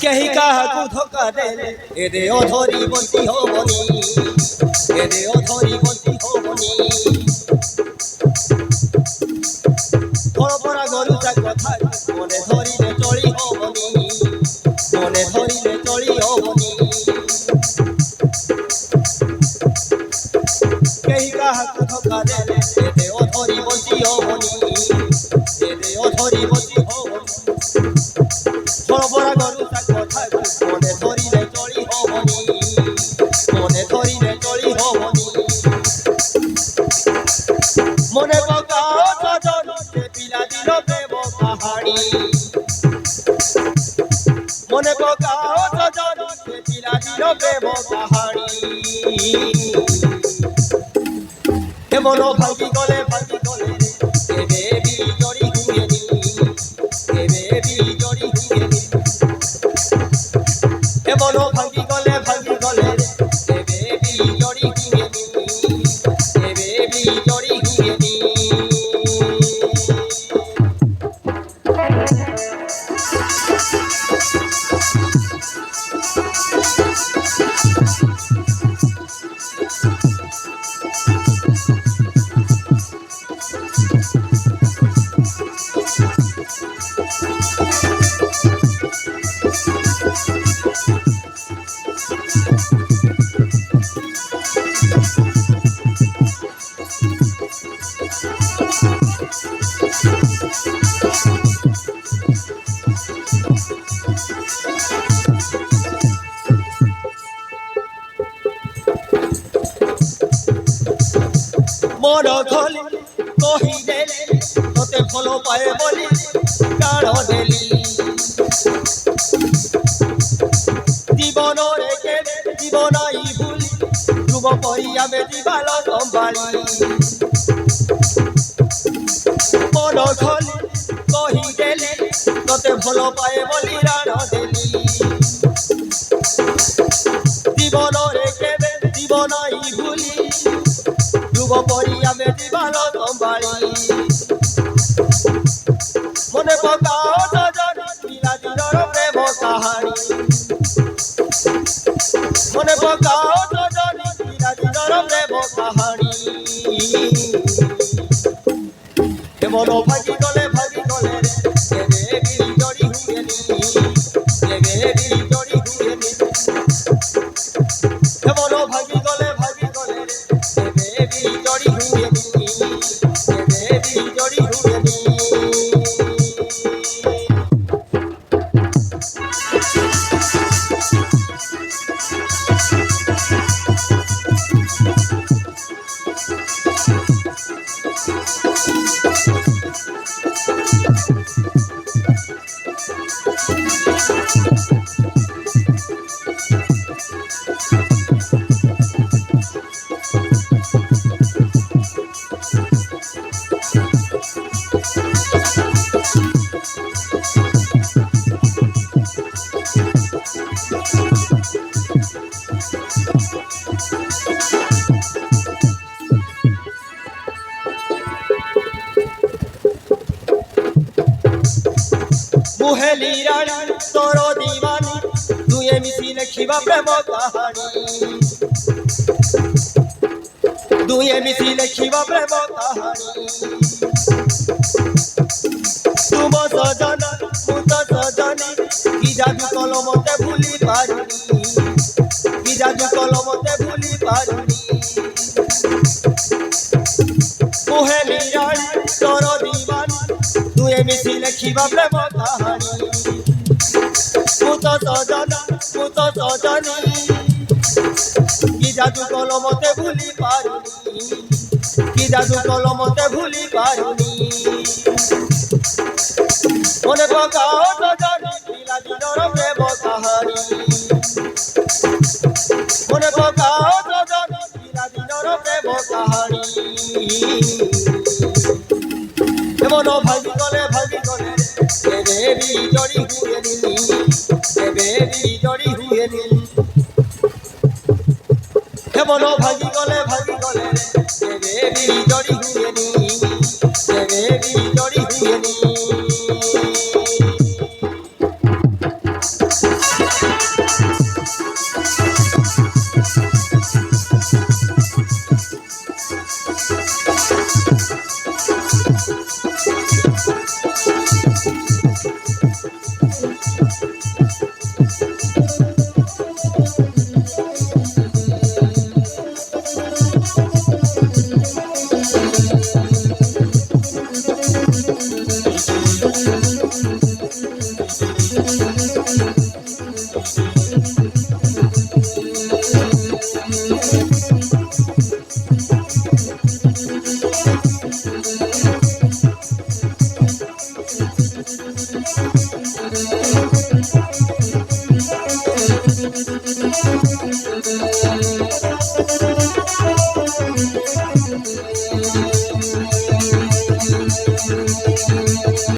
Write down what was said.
কেহি কাহাকু ধোকা দেলে এরে অধরি বন্তি হবনি, এরে অধরি বন্তি হবনি। পরপরা গরু যা কথা মনে ধরিলে চলি হবনি, মনে ধরিলে চলি হবনি। কেহি কাহাকু ধোকা দেলে এরে অধরি বন্তি হবনি, এরে অধরি বন্তি হবনি। পরপরা গরু যা কথা মনে ধরিলে চলি হবনি, মনে ধরিলে চলি হবনি। মনে পকাও সজন সে পিলা দিল প্রেম কাহানি, মনে পকাও সজন সে পিলা দিল প্রেম কাহানি। এমন ভাঙ্গি গলে এবে বিজড়ি হুয়ে নি, এবে বিজড়ি হুয়ে নি। এমন ভাঙ্গি গলে এবে বিজড়ি হুয়ে নি, এবে বিজড়ি হুয়ে নি। মন খলি কহিদেলে তোতে ফল পায়ে বলি কাঢ় দেলি। জীবনরে কেড়ে জীবনাই ভুলি ধ্রুব পরি আমি জীবাল সম্ভালি। মন খলি কহিদেলে তোতে ফল পায়ে বলি রাণ দেলি। জীবনরে কেড়ে জীবনাই ভুলি ধ্রুব পরি আমি জীবাল সম্ভালি। মনে পকাও সজন পিলা দিলর প্রেম কাহানি, মনে পকাও সজন পিলা দিলর প্রেম কাহানি। এমন ভাগি গলে এবে বিজড়ি হুয়ে নি, এবে বিজড়ি হুয়ে নি। এমন ভাগি গলে এবে বিজড়ি হুয়ে নি, এবে বিজড়ি হুয়ে নি। মুহেলি রানী তোর দিবানী দুয়ে মিশি লেখিবা প্রেম কাহানি, দুয়ে মিশি লেখিবা প্রেম কাহানি। তুম সজন মু তো সজনী কি জাদু কলমতে ভুলি পারুনি, কি জাদু কলমতে ভুলি পারুনি। মুহেলি রানী তোর দিবানী দুয়ে মিশি লেখিবা প্রেম কাহানি। মু তো সজনী কি জাদু কলমতে ভুলি পারুনি, কি জাদু কলমতে ভুলি পারুনি। মনে পকাও সজনী পিলা দিলর প্রেম কাহানি, মনে পকাও সজনী পিলা দিলর প্রেম কাহানি। এমন ভাগি গলে এবে বিজড়ি হুয়ে নি, এবে বিজড়ি হুয়ে নি। এমন ভাগি গলে এবে বিজড়ি হুয়ে নি, এবে বিজড়ি হুয়ে নি।